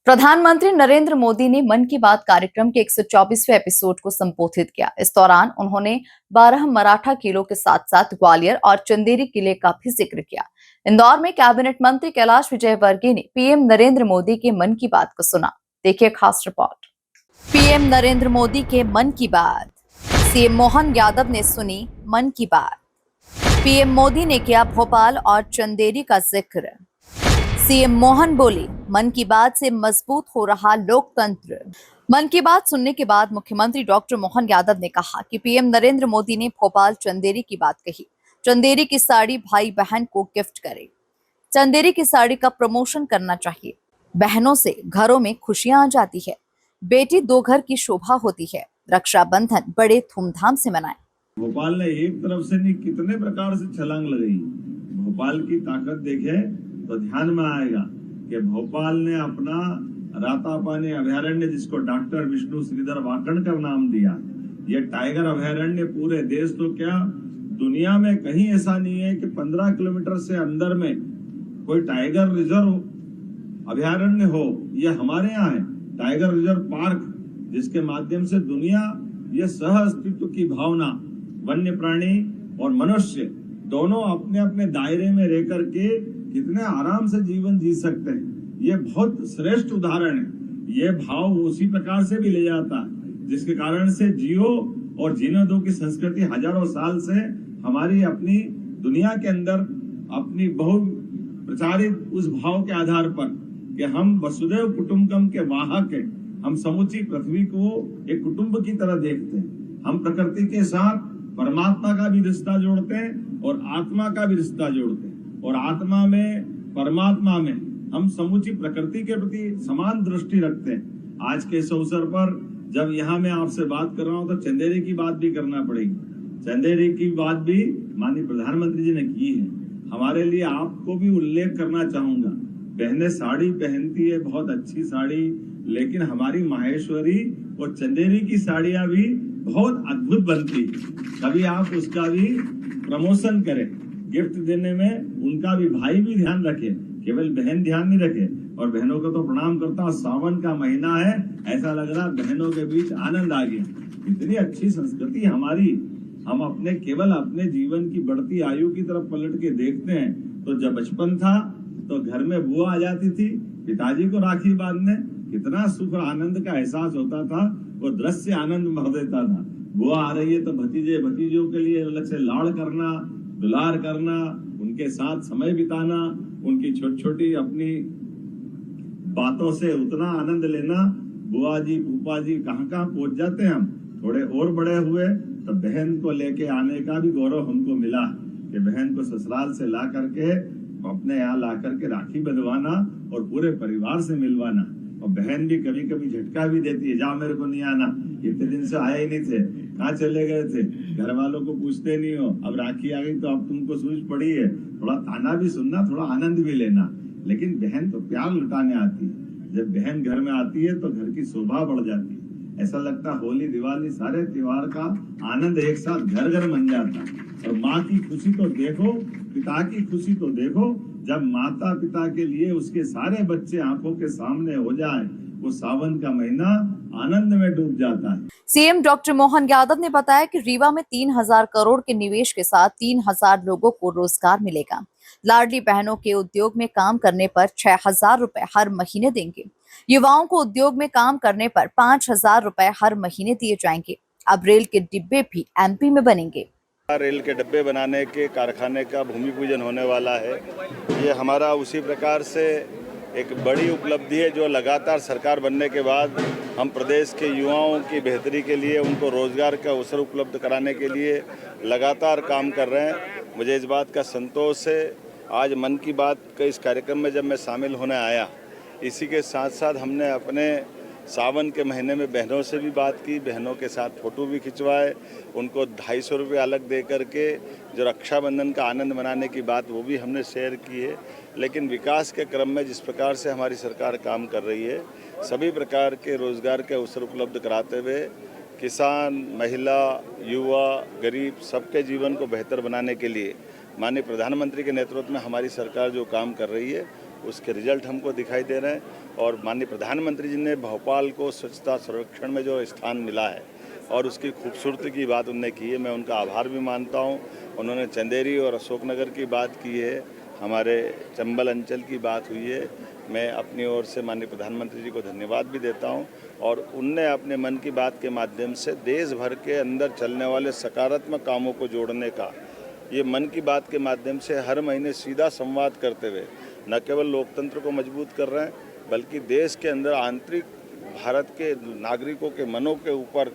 प्रधानमंत्री नरेंद्र मोदी ने मन की बात कार्यक्रम के 124वें एपिसोड को संबोधित किया। इस दौरान उन्होंने 12 मराठा किलों के साथ साथ ग्वालियर और चंदेरी किले का भी जिक्र किया। इंदौर में कैबिनेट मंत्री कैलाश विजयवर्गीय ने पीएम नरेंद्र मोदी के मन की बात को सुना। देखिए खास रिपोर्ट। पीएम नरेंद्र मोदी के मन की बात। सीएम मोहन यादव ने सुनी मन की बात। पीएम मोदी ने किया भोपाल और चंदेरी का जिक्र। सीएम मोहन बोले, मन की बात से मजबूत हो रहा लोकतंत्र। मन की बात सुनने के बाद मुख्यमंत्री डॉक्टर मोहन यादव ने कहा कि पीएम नरेंद्र मोदी ने भोपाल चंदेरी की बात कही। चंदेरी की साड़ी भाई बहन को गिफ्ट करें। चंदेरी की साड़ी का प्रमोशन करना चाहिए। बहनों से घरों में खुशियां आ जाती है। बेटी दो घर की शोभा होती है। रक्षाबंधन बड़े धूमधाम से मनाएं। भोपाल ने एक तरफ से नहीं कितने प्रकार से छलांग लगाई। भोपाल की ताकत देखे तो ध्यान में आएगा कि भोपाल ने अपना रातापानी अभयारण्य, जिसको डॉक्टर विष्णु श्रीधर वाकणकर नाम दिया, ये टाइगर अभयारण्य पूरे देश तो क्या दुनिया में कहीं ऐसा नहीं है कि 15 किलोमीटर से अंदर में कोई टाइगर रिजर्व अभयारण्य हो। ये हमारे यहाँ है टाइगर रिजर्व पार्क, जिसके माध्यम से दुनिया ये सह अस्तित्व की भावना, वन्य प्राणी और मनुष्य दोनों अपने अपने दायरे में रह करके कितने आराम से जीवन जी सकते हैं। ये बहुत श्रेष्ठ उदाहरण है। ये भाव उसी प्रकार से भी ले जाता है जिसके कारण से जियो और जीने दो की संस्कृति हजारों साल से हमारी अपनी दुनिया के अंदर अपनी बहु प्रचारित उस भाव के आधार पर कि हम वसुदेव कुटुंबकम के वाहक हैं। हम समूची पृथ्वी को एक कुटुंब की तरह देखते हैं। हम प्रकृति के साथ परमात्मा का भी रिश्ता जोड़ते हैं और आत्मा का भी रिश्ता जोड़ते हैं, और आत्मा में परमात्मा में हम समूची प्रकृति के प्रति समान दृष्टि रखते हैं। आज के इस अवसर पर जब यहाँ मैं आपसे बात कर रहा हूँ तो चंदेरी की बात भी करना पड़ेगी। चंदेरी की बात भी माननीय प्रधानमंत्री जी ने की है। हमारे लिए आपको भी उल्लेख करना चाहूंगा। बहनें साड़ी पहनती है, बहुत अच्छी साड़ी, लेकिन हमारी माहेश्वरी और चंदेरी की साड़ियां भी बहुत अद्भुत बनती है। कभी आप उसका भी प्रमोशन करें, गिफ्ट देने में उनका भी भाई भी ध्यान रखे, केवल बहन ध्यान नहीं रखे। और बहनों को तो प्रणाम करता हूँ। सावन का महीना है, ऐसा लग रहा बहनों के बीच आनंद आ गया। इतनी अच्छी संस्कृति हमारी। हम अपने केवल अपने जीवन की बढ़ती आयु की तरफ पलट के देखते हैं तो जब बचपन था तो घर में बुआ आ जाती थी, पिताजी को राखी बांधने, कितना सुख और आनंद का एहसास होता था। वो दृश्य आनंद भर देता था। बुआ आ रही है तो भतीजे भतीजों के लिए अलग से लाड़ करना, दुलार करना, उनके साथ समय बिताना, उनकी छोटी छोटी अपनी बातों से उतना आनंद लेना। बुआ जी फूफा जी कहाँ कहाँ पहुंच जाते हैं। हम थोड़े और बड़े हुए तो बहन को लेके आने का भी गौरव हमको मिला कि बहन को ससुराल से ला करके अपने यहाँ ला करके राखी बंधवाना और पूरे परिवार से मिलवाना। और बहन भी कभी कभी झटका भी देती है, जाओ मेरे को नहीं आना, इतने दिन से आए ही नहीं थे, कहाँ चले गए थे, घर वालों को पूछते नहीं हो, अब राखी आ गई तो अब तुमको सूझ पड़ी है। थोड़ा ताना भी सुनना, थोड़ा आनंद भी लेना, लेकिन बहन तो प्यार लुटाने आती है। जब बहन घर में आती है तो घर की शोभा बढ़ जाती है। ऐसा लगता होली दिवाली सारे त्योहार का आनंद एक साथ घर घर बन जाता। और माँ की खुशी तो देखो, पिता की खुशी तो देखो। जब माता पिता के लिए उसके सारे बच्चे आंखों के सामने हो जाए, वो सावन का महीना आनंद में डूब जाता है। सीएम डॉक्टर मोहन यादव ने बताया कि रीवा में 3000 करोड़ के निवेश के साथ 3000 लोगों को रोजगार मिलेगा। लाडली बहनों के उद्योग में काम करने पर 6000 रुपए हर महीने देंगे। युवाओं को उद्योग में काम करने पर 5000 रुपए हर महीने दिए जाएंगे। अब रेल के डिब्बे भी एमपी में बनेंगे। रेल के डिब्बे बनाने के कारखाने का भूमि पूजन होने वाला है। ये हमारा उसी प्रकार से एक बड़ी उपलब्धि है जो लगातार सरकार बनने के बाद हम प्रदेश के युवाओं की बेहतरी के लिए, उनको रोजगार का अवसर उपलब्ध कराने के लिए लगातार काम कर रहे हैं। मुझे इस बात का संतोष है। आज मन की बात के इस कार्यक्रम में जब मैं शामिल होने आया, इसी के साथ साथ हमने अपने सावन के महीने में बहनों से भी बात की, बहनों के साथ फ़ोटो भी खिंचवाए, उनको 250 रुपये अलग दे करके जो रक्षाबंधन का आनंद मनाने की बात वो भी हमने शेयर की है। लेकिन विकास के क्रम में जिस प्रकार से हमारी सरकार काम कर रही है, सभी प्रकार के रोज़गार के अवसर उपलब्ध कराते हुए किसान, महिला, युवा, गरीब सबके जीवन को बेहतर बनाने के लिए माननीय प्रधानमंत्री के नेतृत्व में हमारी सरकार जो काम कर रही है, उसके रिजल्ट हमको दिखाई दे रहे हैं। और माननीय प्रधानमंत्री जी ने भोपाल को स्वच्छता सर्वेक्षण में जो स्थान मिला है और उसकी खूबसूरती की बात उन्होंने की है, मैं उनका आभार भी मानता हूँ। उन्होंने चंदेरी और अशोकनगर की बात की है, हमारे चंबल अंचल की बात हुई है। मैं अपनी ओर से माननीय प्रधानमंत्री जी को धन्यवाद भी देता हूं। और उनने अपने मन की बात के माध्यम से देश भर के अंदर चलने वाले सकारात्मक कामों को जोड़ने का, ये मन की बात के माध्यम से हर महीने सीधा संवाद करते हुए न केवल लोकतंत्र को मजबूत कर रहे हैं, बल्कि देश के अंदर आंतरिक भारत के नागरिकों के मनों के ऊपर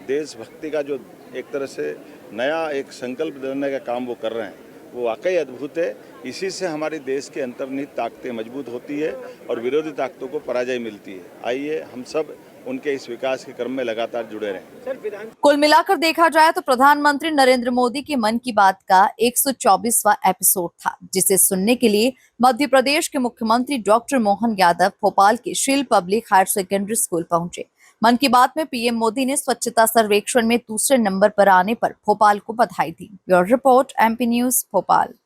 देशभक्ति का जो एक तरह से नया एक संकल्प देने का काम वो कर रहे हैं, वो वाकई अद्भुत है। इसी से हमारे देश के अंतर्निहित ताकतें मजबूत होती है और विरोधी ताकतों को पराजय मिलती है। आइए हम सब उनके इस विकास के क्रम में लगातार जुड़े रहें। कुल मिलाकर देखा जाए तो प्रधानमंत्री नरेंद्र मोदी की मन की बात का 124वां एपिसोड था, जिसे सुनने के लिए मध्य प्रदेश के मुख्यमंत्री डॉक्टर मोहन यादव भोपाल के शील पब्लिक हायर सेकेंडरी स्कूल पहुंचे। मन की बात में पीएम मोदी ने स्वच्छता सर्वेक्षण में दूसरे नंबर पर आने पर भोपाल को बधाई दी। Bureau report, MP news, Bhopal.